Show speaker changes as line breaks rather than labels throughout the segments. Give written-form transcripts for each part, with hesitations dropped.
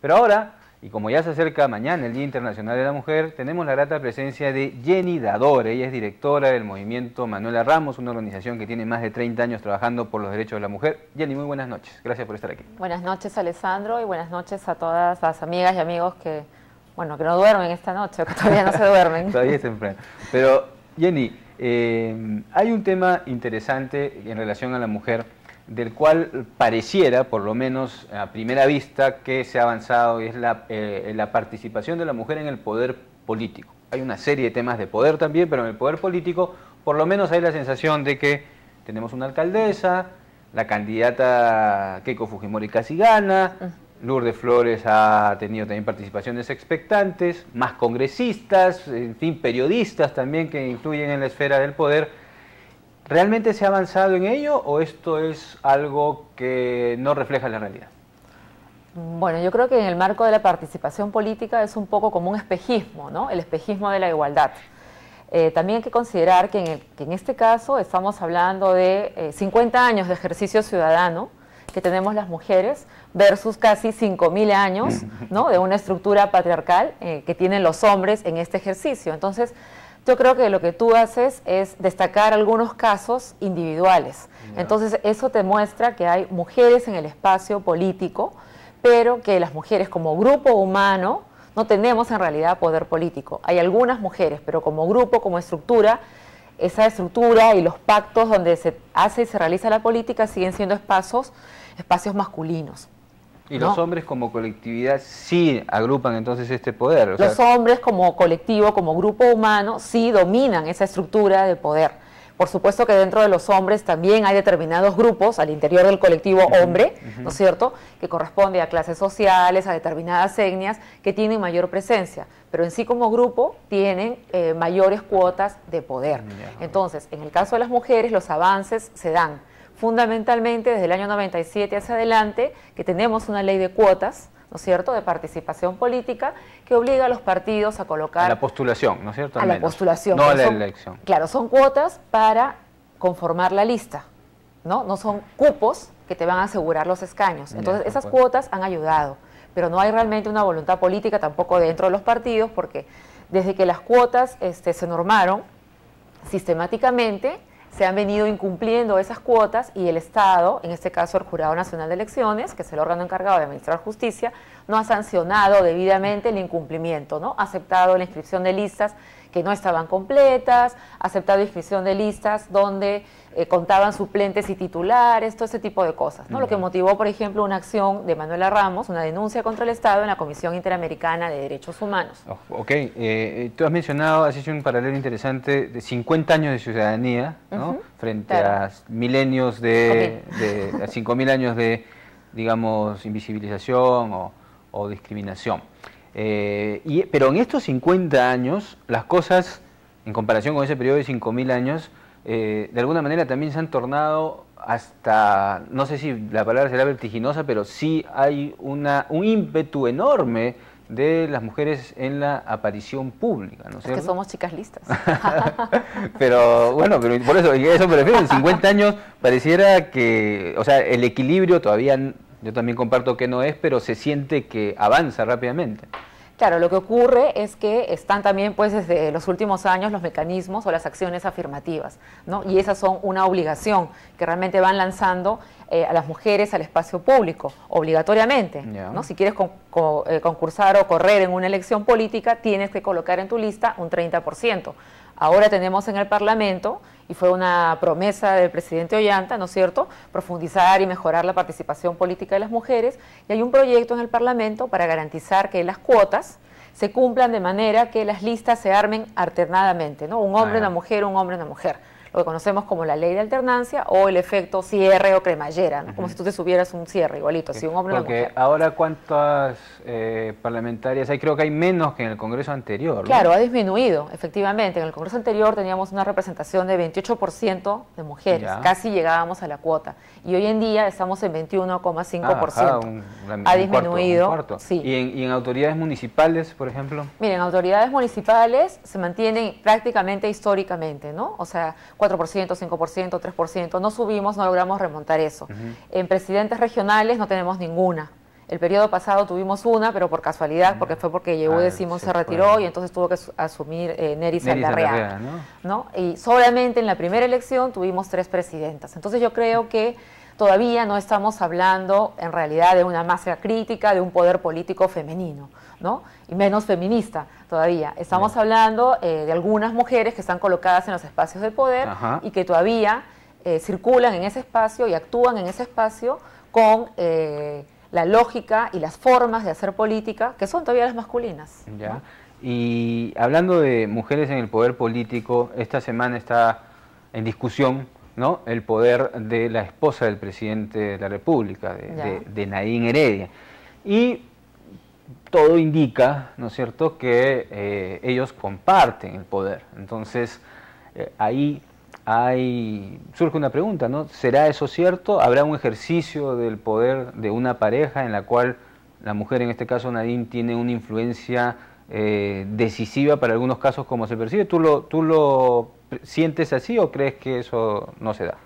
Pero ahora, y como ya se acerca mañana el Día Internacional de la Mujer, tenemos la grata presencia de Jenny Dador. Ella es directora del movimiento Manuela Ramos, una organización que tiene más de 30 años trabajando por los derechos de la mujer. Jenny, muy buenas noches. Gracias por estar aquí.
Buenas noches, Alessandro, y buenas noches a todas las amigas y amigos que no duermen esta noche, que todavía no se duermen.
Todavía es temprano. Pero, Jenny, hay un tema interesante en relación a la mujer, del cual pareciera, por lo menos a primera vista, que se ha avanzado, y es la participación de la mujer en el poder político. Hay una serie de temas de poder también, pero en el poder político, por lo menos hay la sensación de que tenemos una alcaldesa, la candidata Keiko Fujimori casi gana, Lourdes Flores ha tenido también participaciones expectantes, más congresistas, en fin, periodistas también que influyen en la esfera del poder. ¿Realmente se ha avanzado en ello o esto es algo que no refleja la realidad?
Bueno, yo creo que en el marco de la participación política es un poco como un espejismo, ¿no? El espejismo de la igualdad. También hay que considerar que en este caso estamos hablando de 50 años de ejercicio ciudadano que tenemos las mujeres versus casi 5.000 años, ¿no? De una estructura patriarcal que tienen los hombres en este ejercicio. Entonces, yo creo que lo que tú haces es destacar algunos casos individuales. Entonces, eso te muestra que hay mujeres en el espacio político, pero que las mujeres como grupo humano no tenemos en realidad poder político. Hay algunas mujeres, pero como grupo, como estructura, esa estructura y los pactos donde se hace y se realiza la política siguen siendo espacios masculinos.
¿Y los hombres como colectividad sí agrupan entonces este poder? O sea,
los hombres como colectivo, como grupo humano, sí dominan esa estructura de poder. Por supuesto que dentro de los hombres también hay determinados grupos al interior del colectivo hombre, ¿no es cierto?, que corresponde a clases sociales, a determinadas etnias que tienen mayor presencia, pero en sí como grupo tienen mayores cuotas de poder. Entonces, en el caso de las mujeres, los avances se dan fundamentalmente desde el año 97 hacia adelante, que tenemos una ley de cuotas, ¿no es cierto?, de participación política, que obliga a los partidos a colocar...
A la postulación, ¿no es cierto?
A la postulación.
No a la elección.
Claro, son cuotas para conformar la lista, ¿no? No son cupos que te van a asegurar los escaños. Entonces, esas cuotas han ayudado, pero no hay realmente una voluntad política tampoco dentro de los partidos, porque desde que las cuotas se normaron sistemáticamente, se han venido incumpliendo esas cuotas y el Estado, en este caso el Jurado Nacional de Elecciones, que es el órgano encargado de administrar justicia, no ha sancionado debidamente el incumplimiento, ¿no? Ha aceptado la inscripción de listas que no estaban completas, ha aceptado inscripción de listas donde contaban suplentes y titulares, todo ese tipo de cosas, ¿no? Lo que motivó, por ejemplo, una acción de Manuela Ramos, una denuncia contra el Estado en la Comisión Interamericana de Derechos Humanos.
Ok, tú has mencionado, has hecho un paralelo interesante de 50 años de ciudadanía, ¿no? Frente a milenios a 5.000 años de, digamos, invisibilización o discriminación. Pero en estos 50 años, las cosas, en comparación con ese periodo de 5.000 años, de alguna manera también se han tornado hasta, no sé si la palabra será vertiginosa, pero sí hay un ímpetu enorme de las mujeres en la aparición pública, ¿no es cierto?
Es que somos chicas listas.
Pero bueno, pero por eso me refiero, en 50 años pareciera que, o sea, el equilibrio todavía, yo también comparto que no es, pero se siente que avanza rápidamente.
Claro, lo que ocurre es que están también, pues, desde los últimos años los mecanismos o las acciones afirmativas, ¿no? Y esas son una obligación que realmente van lanzando a las mujeres al espacio público, obligatoriamente, ¿no? Si quieres concursar o correr en una elección política, tienes que colocar en tu lista un 30%. Ahora tenemos en el Parlamento, y fue una promesa del presidente Ollanta, ¿no es cierto?, profundizar y mejorar la participación política de las mujeres, y hay un proyecto en el Parlamento para garantizar que las cuotas se cumplan de manera que las listas se armen alternadamente, ¿no? Un hombre, una mujer, un hombre, una mujer. Lo que conocemos como la ley de alternancia o el efecto cierre o cremallera, ¿no? Como si tú te subieras un cierre igualito, así un hombre y una mujer.
Porque ahora, ¿cuántas parlamentarias hay? Creo que hay menos que en el Congreso anterior, ¿no?
Claro, ha disminuido, efectivamente. En el Congreso anterior teníamos una representación de 28% de mujeres, casi llegábamos a la cuota. Y hoy en día estamos en 21,5%. Ha disminuido.
Un cuarto.
Sí.
¿Y en autoridades municipales, por ejemplo?
Miren, autoridades municipales se mantienen prácticamente históricamente, ¿no? O sea, 4%, 5%, 3%, no subimos, no logramos remontar eso. En presidentes regionales no tenemos ninguna. El periodo pasado tuvimos una, pero por casualidad, porque Yehude Simón se retiró y entonces tuvo que asumir Neri Saldarriaga, ¿no? Y solamente en la primera elección tuvimos 3 presidentas. Entonces yo creo que todavía no estamos hablando en realidad de una masa crítica, de un poder político femenino, ¿no? Y menos feminista todavía. Estamos hablando de algunas mujeres que están colocadas en los espacios de poder y que todavía circulan en ese espacio y actúan en ese espacio con la lógica y las formas de hacer política que son todavía las masculinas.
Ya.
¿No?
Y hablando de mujeres en el poder político, esta semana está en discusión, ¿no?, el poder de la esposa del presidente de la República, de Nadine Heredia. Y todo indica, ¿no es cierto?, que ellos comparten el poder. Entonces, ahí surge una pregunta, ¿no? ¿Será eso cierto? ¿Habrá un ejercicio del poder de una pareja en la cual la mujer, en este caso Nadine, tiene una influencia decisiva para algunos casos como se percibe? ¿Tú lo sientes así o crees que eso no se da?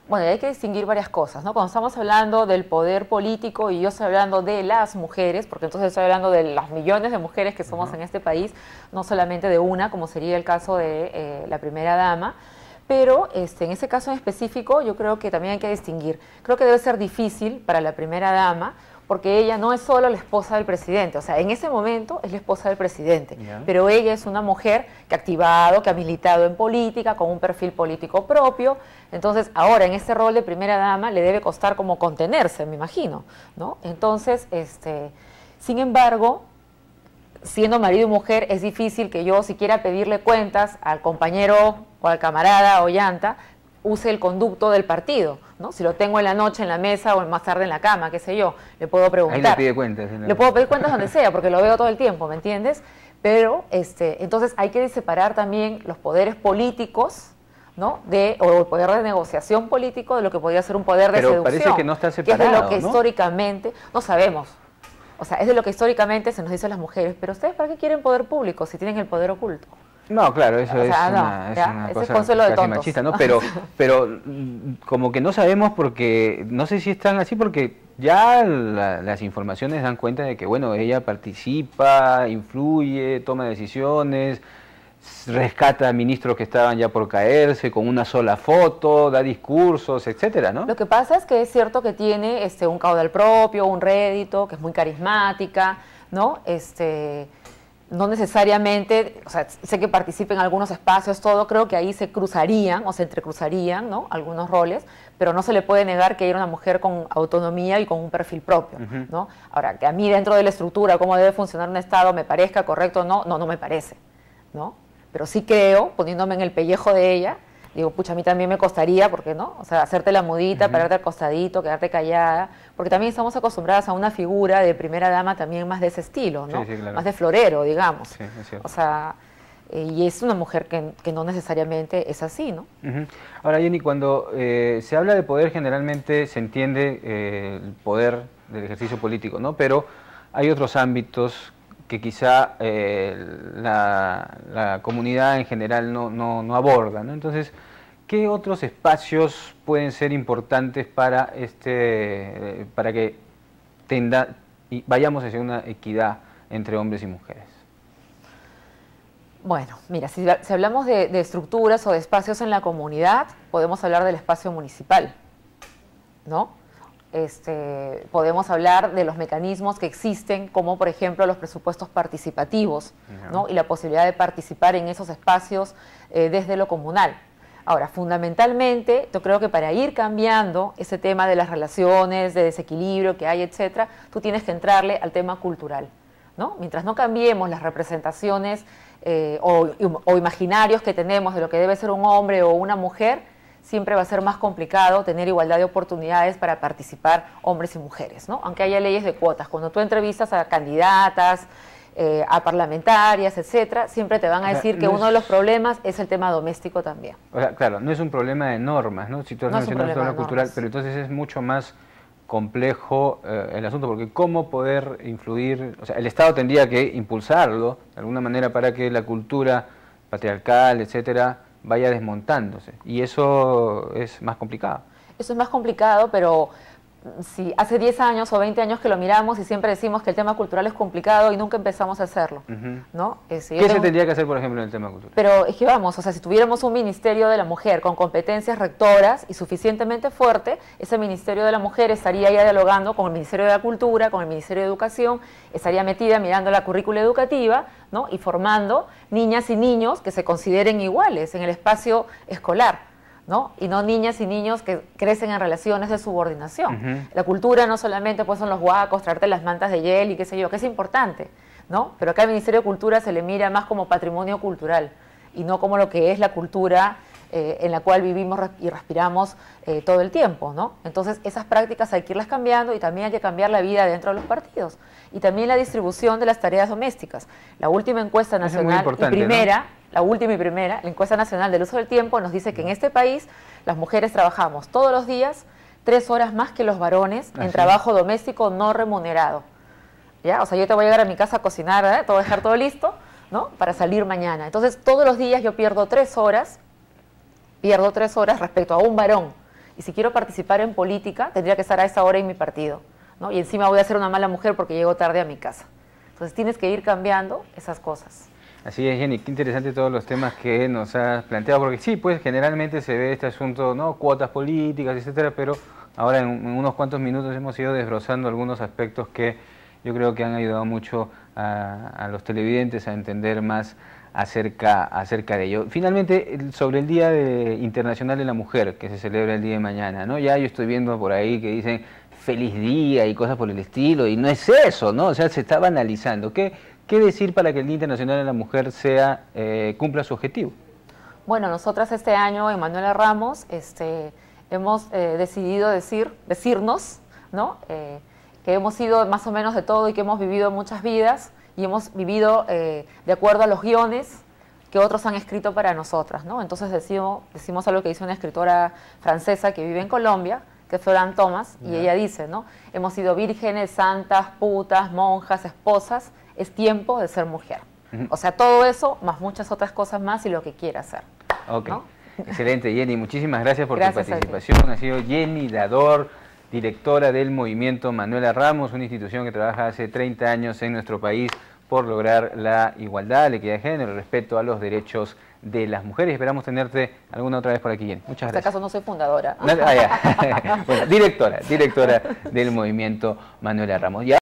Bueno, hay que distinguir varias cosas, ¿no? Cuando estamos hablando del poder político y yo estoy hablando de las mujeres, porque entonces estoy hablando de las millones de mujeres que somos en este país, no solamente de una, como sería el caso de la primera dama, pero en ese caso en específico yo creo que también hay que distinguir. Creo que debe ser difícil para la primera dama porque ella no es solo la esposa del presidente, o sea, en ese momento es la esposa del presidente, pero ella es una mujer que ha activado, que ha militado en política, con un perfil político propio, entonces ahora en ese rol de primera dama le debe costar como contenerse, me imagino, ¿no? Entonces, sin embargo, siendo marido y mujer, es difícil que yo, si quiera pedirle cuentas al compañero o al camarada Ollanta, use el conducto del partido, ¿no? Si lo tengo en la noche en la mesa o más tarde en la cama, qué sé yo, le puedo preguntar.
Ahí le pide cuentas.
Le puedo pedir cuentas donde sea, porque lo veo todo el tiempo, ¿me entiendes? Pero, entonces hay que separar también los poderes políticos, ¿no? O el poder de negociación político de lo que podría ser un poder de seducción.
Pero parece que no está separado,
que es de lo que
¿no?
Históricamente, no sabemos. O sea, es de lo que históricamente se nos dice a las mujeres, pero ¿ustedes para qué quieren poder público si tienen el poder oculto?
No, claro, eso es
una
cosa
consuelo de
casi
tontos.
machista, ¿no? Pero como que no sabemos porque, no sé si están así porque ya las informaciones dan cuenta de que, bueno, ella participa, influye, toma decisiones, rescata a ministros que estaban ya por caerse con una sola foto, da discursos, etcétera, ¿no?
Lo que pasa es que es cierto que tiene un caudal propio, un rédito, que es muy carismática, ¿no? No necesariamente, o sea, sé que participa en algunos espacios, todo, creo que ahí se cruzarían o se entrecruzarían, ¿no?, algunos roles, pero no se le puede negar que ella era una mujer con autonomía y con un perfil propio, ¿no? Ahora, que a mí dentro de la estructura, cómo debe funcionar un Estado, me parezca correcto o no, no me parece, ¿no? Pero sí creo, poniéndome en el pellejo de ella, digo, pucha, a mí también me costaría, ¿por qué no? O sea, hacerte la mudita, pararte al costadito, quedarte callada, porque también estamos acostumbradas a una figura de primera dama también más de ese estilo, ¿no?
Sí, claro.
Más de florero, digamos.
Sí, es cierto.
O sea, y es una mujer que no necesariamente es así, ¿no?
Ahora, Jenny, cuando se habla de poder, generalmente se entiende el poder del ejercicio político, ¿no? Pero hay otros ámbitos que quizá la comunidad en general no aborda, ¿no? Entonces, ¿qué otros espacios pueden ser importantes para para que vayamos hacia una equidad entre hombres y mujeres?
Bueno, mira, si hablamos de estructuras o de espacios en la comunidad, podemos hablar del espacio municipal, ¿no? Podemos hablar de los mecanismos que existen, como por ejemplo los presupuestos participativos, ¿no? Y la posibilidad de participar en esos espacios desde lo comunal. Ahora, fundamentalmente, yo creo que para ir cambiando ese tema de las relaciones, de desequilibrio que hay, etcétera, tú tienes que entrarle al tema cultural, ¿no? Mientras no cambiemos las representaciones o imaginarios que tenemos de lo que debe ser un hombre o una mujer, siempre va a ser más complicado tener igualdad de oportunidades para participar hombres y mujeres, ¿no? Aunque haya leyes de cuotas. Cuando tú entrevistas a candidatas, a parlamentarias, etcétera, siempre te van a decir que uno de los problemas es el tema doméstico también.
O sea, claro, no es un problema de normas, ¿no? Si tú has mencionado el tema cultural, pero entonces es mucho más complejo el asunto, porque cómo poder influir, o sea, el Estado tendría que impulsarlo de alguna manera para que la cultura patriarcal, etcétera, vaya desmontándose, y eso es más complicado.
Eso es más complicado, pero si hace 10 años o 20 años que lo miramos y siempre decimos que el tema cultural es complicado y nunca empezamos a hacerlo, ¿no?
¿Qué se tendría que hacer, por ejemplo, en el tema cultural?
Pero es que vamos, o sea, si tuviéramos un Ministerio de la Mujer con competencias rectoras y suficientemente fuerte, ese Ministerio de la Mujer estaría ya dialogando con el Ministerio de la Cultura, con el Ministerio de Educación, estaría metida mirando la currícula educativa, ¿no? Y formando niñas y niños que se consideren iguales en el espacio escolar, ¿no? Y no niñas y niños que crecen en relaciones de subordinación. La cultura no solamente pues son los huacos, traerte las mantas de hiel y qué sé yo, que es importante, ¿no? Pero acá al Ministerio de Cultura se le mira más como patrimonio cultural y no como lo que es la cultura en la cual vivimos y respiramos todo el tiempo, ¿no? Entonces esas prácticas hay que irlas cambiando y también hay que cambiar la vida dentro de los partidos y también la distribución de las tareas domésticas. La última encuesta nacional y primera, ¿no? La última y primera, la encuesta nacional del uso del tiempo nos dice que en este país las mujeres trabajamos todos los días 3 horas más que los varones en trabajo doméstico no remunerado. ¿Ya? O sea, yo te voy a llegar a mi casa a cocinar, te voy a dejar todo listo, ¿no? Para salir mañana. Entonces, todos los días yo pierdo 3 horas respecto a un varón. Y si quiero participar en política, tendría que estar a esa hora en mi partido, ¿no? Y encima voy a ser una mala mujer porque llego tarde a mi casa. Entonces, tienes que ir cambiando esas cosas.
Así es, Jenny, qué interesante todos los temas que nos has planteado, porque sí, pues generalmente se ve este asunto, ¿no? Cuotas políticas, etcétera, pero ahora en unos cuantos minutos hemos ido desbrozando algunos aspectos que yo creo que han ayudado mucho a los televidentes a entender más acerca de ello. Finalmente, sobre el Día Internacional de la Mujer, que se celebra el día de mañana, ¿no? Ya yo estoy viendo por ahí que dicen feliz día y cosas por el estilo, y no es eso, ¿no? O sea, se está banalizando. ¿Qué decir para que el Día Internacional de la Mujer cumpla su objetivo?
Bueno, nosotras este año en Manuela Ramos hemos decidido decirnos, ¿no? Que hemos sido más o menos de todo y que hemos vivido muchas vidas y hemos vivido de acuerdo a los guiones que otros han escrito para nosotras, ¿no? Entonces decimos algo que dice una escritora francesa que vive en Colombia, que es Florence Thomas, y ella dice, ¿no? Hemos sido vírgenes, santas, putas, monjas, esposas, es tiempo de ser mujer. O sea, todo eso, más muchas otras cosas más y lo que quiera hacer.
Ok,
¿no?
Excelente, Jenny. Muchísimas gracias por tu participación. Ha sido Jenny Dador, directora del Movimiento Manuela Ramos, una institución que trabaja hace 30 años en nuestro país por lograr la igualdad, la equidad de género, el respeto a los derechos de las mujeres. Esperamos tenerte alguna otra vez por aquí, Jenny. Muchas gracias.
En este caso no soy fundadora.
Bueno, directora del Movimiento Manuela Ramos.